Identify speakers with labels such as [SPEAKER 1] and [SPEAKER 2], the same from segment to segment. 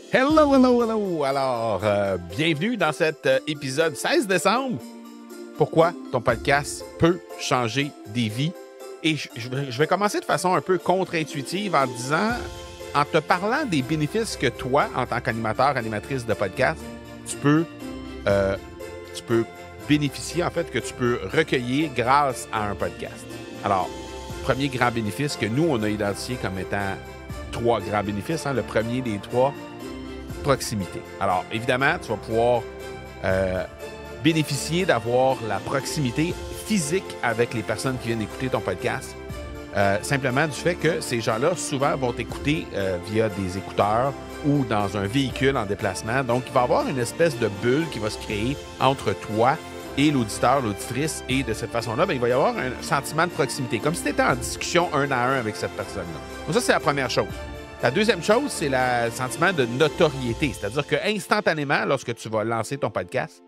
[SPEAKER 1] Hello, hello, hello! Alors, bienvenue dans cet épisode 16 décembre. Pourquoi ton podcast peut changer des vies? Et je vais commencer de façon un peu contre-intuitive en te parlant des bénéfices que toi, en tant qu'animateur, animatrice de podcast, tu peux bénéficier, en fait, que tu peux recueillir grâce à un podcast. Alors, premier grand bénéfice que nous, on a identifié comme étant 3 grands bénéfices. Le premier des 3, proximité. Alors, évidemment, tu vas pouvoir bénéficier d'avoir la proximité physique avec les personnes qui viennent écouter ton podcast. Simplement du fait que ces gens-là, souvent, vont t'écouter via des écouteurs ou dans un véhicule en déplacement. Donc, il va y avoir une espèce de bulle qui va se créer entre toi et l'auditeur, l'auditrice. Et de cette façon-là, il va y avoir un sentiment de proximité, comme si tu étais en discussion un à un avec cette personne-là. Donc, ça, c'est la première chose. La deuxième chose, c'est le sentiment de notoriété. C'est-à-dire qu'instantanément, lorsque tu vas lancer ton podcast,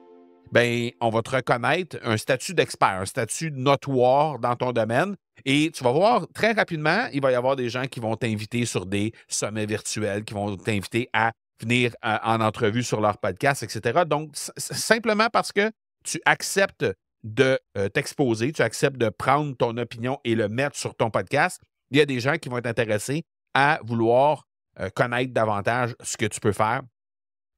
[SPEAKER 1] on va te reconnaître un statut d'expert, un statut notoire dans ton domaine. Et tu vas voir, très rapidement, il va y avoir des gens qui vont t'inviter sur des sommets virtuels, qui vont t'inviter à venir en entrevue sur leur podcast, etc. Donc, simplement parce que tu acceptes de t'exposer, tu acceptes de prendre ton opinion et le mettre sur ton podcast, il y a des gens qui vont être intéressés à vouloir connaître davantage ce que tu peux faire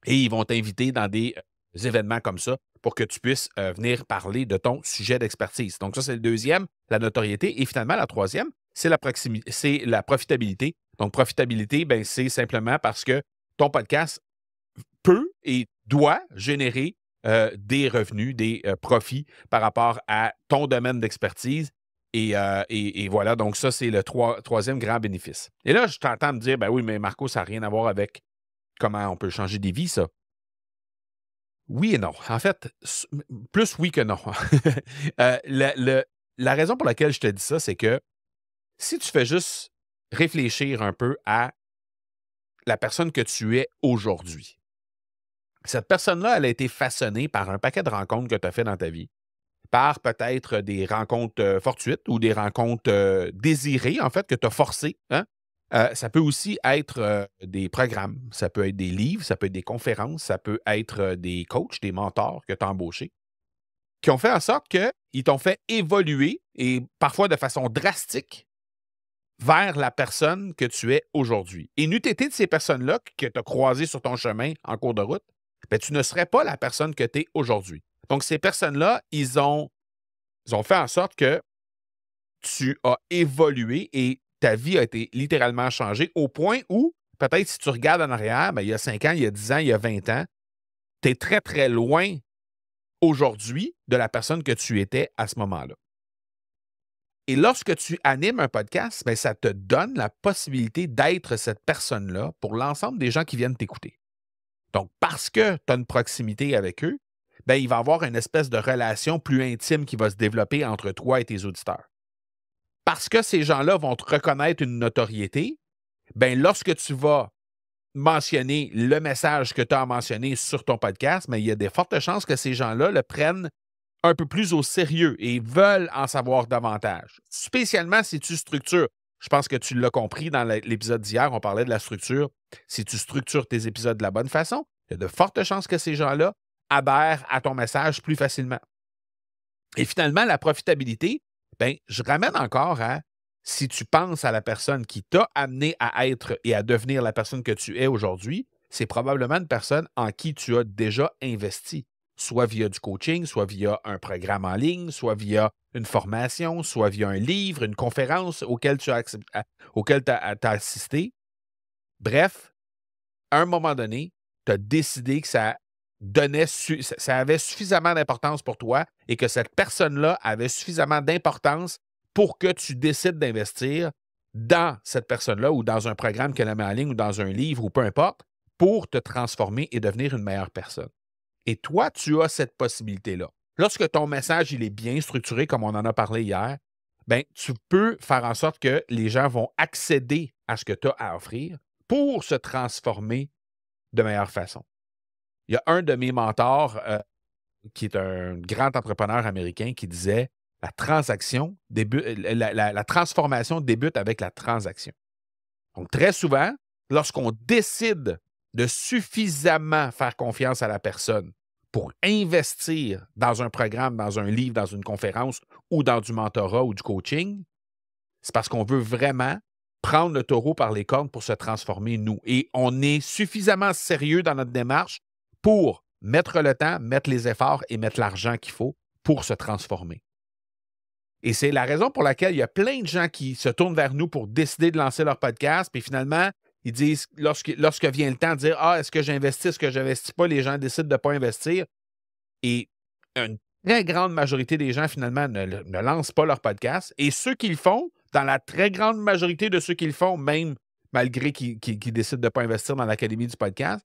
[SPEAKER 1] et ils vont t'inviter dans des événements comme ça pour que tu puisses venir parler de ton sujet d'expertise. Donc ça, c'est le deuxième, la notoriété. Et finalement, la troisième, c'est la proximité, c'est la profitabilité. Donc profitabilité, c'est simplement parce que ton podcast peut et doit générer des revenus, des profits par rapport à ton domaine d'expertise. Et voilà, donc ça, c'est le troisième grand bénéfice. Et là, je t'entends me dire, oui, mais Marco, ça n'a rien à voir avec comment on peut changer des vies, ça. Oui et non. En fait, plus oui que non. La raison pour laquelle je te dis ça, c'est que si tu fais juste réfléchir un peu à la personne que tu es aujourd'hui, cette personne-là, elle a été façonnée par un paquet de rencontres que tu as fait dans ta vie, par peut-être des rencontres fortuites ou des rencontres désirées, en fait, que tu as forcées. Hein? Ça peut aussi être des programmes, ça peut être des livres, ça peut être des conférences, ça peut être des coachs, des mentors que tu as embauchés, qui ont fait en sorte qu'ils t'ont fait évoluer, et parfois de façon drastique, vers la personne que tu es aujourd'hui. Et n'eût été de ces personnes-là que tu as croisées sur ton chemin en cours de route, tu ne serais pas la personne que tu es aujourd'hui. Donc, ces personnes-là, ils ont fait en sorte que tu as évolué et ta vie a été littéralement changée au point où, peut-être si tu regardes en arrière, il y a 5 ans, il y a 10 ans, il y a 20 ans, tu es très, très loin aujourd'hui de la personne que tu étais à ce moment-là. Et lorsque tu animes un podcast, ça te donne la possibilité d'être cette personne-là pour l'ensemble des gens qui viennent t'écouter. Donc, parce que tu as une proximité avec eux, il va y avoir une espèce de relation plus intime qui va se développer entre toi et tes auditeurs. Parce que ces gens-là vont te reconnaître une notoriété, lorsque tu vas mentionner le message que tu as mentionné sur ton podcast, il y a de fortes chances que ces gens-là le prennent un peu plus au sérieux et veulent en savoir davantage. Spécialement si tu structures. Je pense que tu l'as compris dans l'épisode d'hier, on parlait de la structure. Si tu structures tes épisodes de la bonne façon, il y a de fortes chances que ces gens-là adhèrent à ton message plus facilement. Et finalement, la profitabilité, je ramène encore à si tu penses à la personne qui t'a amené à être et à devenir la personne que tu es aujourd'hui, c'est probablement une personne en qui tu as déjà investi, soit via du coaching, soit via un programme en ligne, soit via une formation, soit via un livre, une conférence auquel tu as assisté. Bref, à un moment donné, tu as décidé que ça avait suffisamment d'importance pour toi et que cette personne-là avait suffisamment d'importance pour que tu décides d'investir dans cette personne-là ou dans un programme qu'elle a mis en ligne ou dans un livre ou peu importe pour te transformer et devenir une meilleure personne. Et toi, tu as cette possibilité-là. Lorsque ton message il est bien structuré, comme on en a parlé hier, tu peux faire en sorte que les gens vont accéder à ce que tu as à offrir pour se transformer de meilleure façon. Il y a un de mes mentors qui est un grand entrepreneur américain qui disait la transformation débute avec la transaction. Donc, très souvent, lorsqu'on décide de suffisamment faire confiance à la personne pour investir dans un programme, dans un livre, dans une conférence ou dans du mentorat ou du coaching, c'est parce qu'on veut vraiment prendre le taureau par les cornes pour se transformer, nous. Et on est suffisamment sérieux dans notre démarche pour mettre le temps, mettre les efforts et mettre l'argent qu'il faut pour se transformer. Et c'est la raison pour laquelle il y a plein de gens qui se tournent vers nous pour décider de lancer leur podcast, puis finalement, ils disent, lorsque vient le temps de dire « Ah, est-ce que j'investis, est-ce que je n'investis pas? » Les gens décident de ne pas investir. Et une très grande majorité des gens, finalement, ne lancent pas leur podcast. Et ceux qui le font, dans la très grande majorité de ceux qui le font, même malgré qu'ils décident de ne pas investir dans l'Académie du podcast,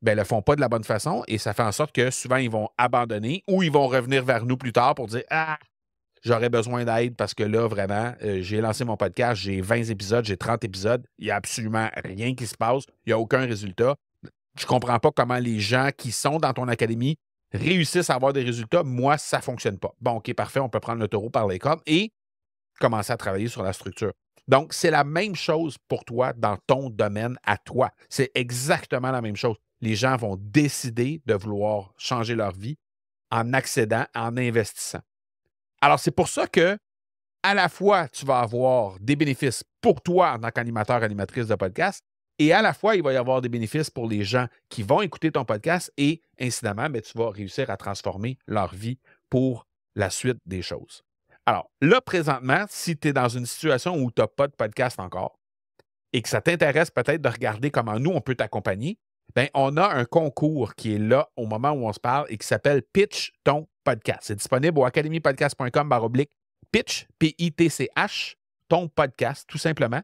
[SPEAKER 1] ben, ne le font pas de la bonne façon. Et ça fait en sorte que souvent, ils vont abandonner ou ils vont revenir vers nous plus tard pour dire « Ah, j'aurais besoin d'aide parce que là, vraiment, j'ai lancé mon podcast, j'ai 20 épisodes, j'ai 30 épisodes, il n'y a absolument rien qui se passe, il n'y a aucun résultat. Je ne comprends pas comment les gens qui sont dans ton académie réussissent à avoir des résultats. Moi, ça ne fonctionne pas. » Bon, OK, parfait, on peut prendre le taureau par les cornes et commencer à travailler sur la structure. Donc, c'est la même chose pour toi dans ton domaine à toi. C'est exactement la même chose. Les gens vont décider de vouloir changer leur vie en accédant, en investissant. Alors, c'est pour ça que, à la fois, tu vas avoir des bénéfices pour toi en tant qu'animateur, animatrice de podcast, et à la fois, il va y avoir des bénéfices pour les gens qui vont écouter ton podcast et, incidemment, bien, tu vas réussir à transformer leur vie pour la suite des choses. Alors, là, présentement, si tu es dans une situation où tu n'as pas de podcast encore et que ça t'intéresse peut-être de regarder comment nous, on peut t'accompagner, bien, on a un concours qui est là au moment où on se parle et qui s'appelle Pitch ton podcast. C'est disponible au academypodcast.com/pitch, P-I-T-C-H, ton podcast, tout simplement.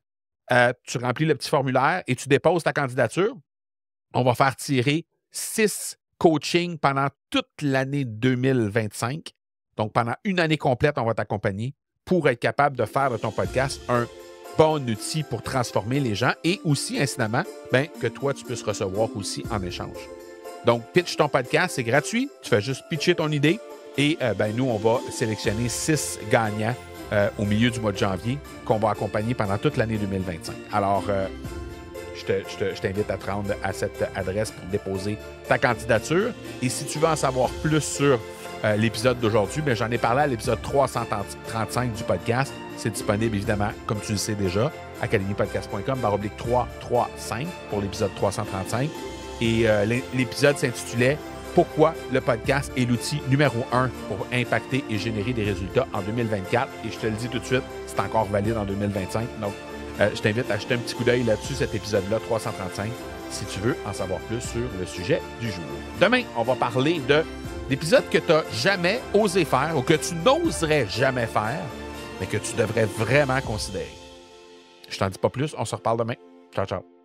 [SPEAKER 1] Tu remplis le petit formulaire et tu déposes ta candidature. On va faire tirer 6 coachings pendant toute l'année 2025. Donc, pendant une année complète, on va t'accompagner pour être capable de faire de ton podcast un bon outil pour transformer les gens et aussi, incidemment, bien, que toi, tu puisses recevoir aussi en échange. Donc, pitch ton podcast, c'est gratuit. Tu fais juste pitcher ton idée et ben, nous, on va sélectionner 6 gagnants au milieu du mois de janvier qu'on va accompagner pendant toute l'année 2025. Alors, je t'invite à te rendre à cette adresse pour déposer ta candidature. Et si tu veux en savoir plus sur l'épisode d'aujourd'hui, bien, j'en ai parlé à l'épisode 335 du podcast. C'est disponible, évidemment, comme tu le sais déjà, academypodcast.com/335 pour l'épisode 335. Et l'épisode s'intitulait « Pourquoi le podcast est l'outil numéro 1 pour impacter et générer des résultats en 2024 ». Et je te le dis tout de suite, c'est encore valide en 2025. Donc, je t'invite à jeter un petit coup d'œil là-dessus, cet épisode-là, 335, si tu veux en savoir plus sur le sujet du jour. Demain, on va parler d'épisodes que tu n'as jamais osé faire ou que tu n'oserais jamais faire, mais que tu devrais vraiment considérer. Je t'en dis pas plus, on se reparle demain. Ciao, ciao.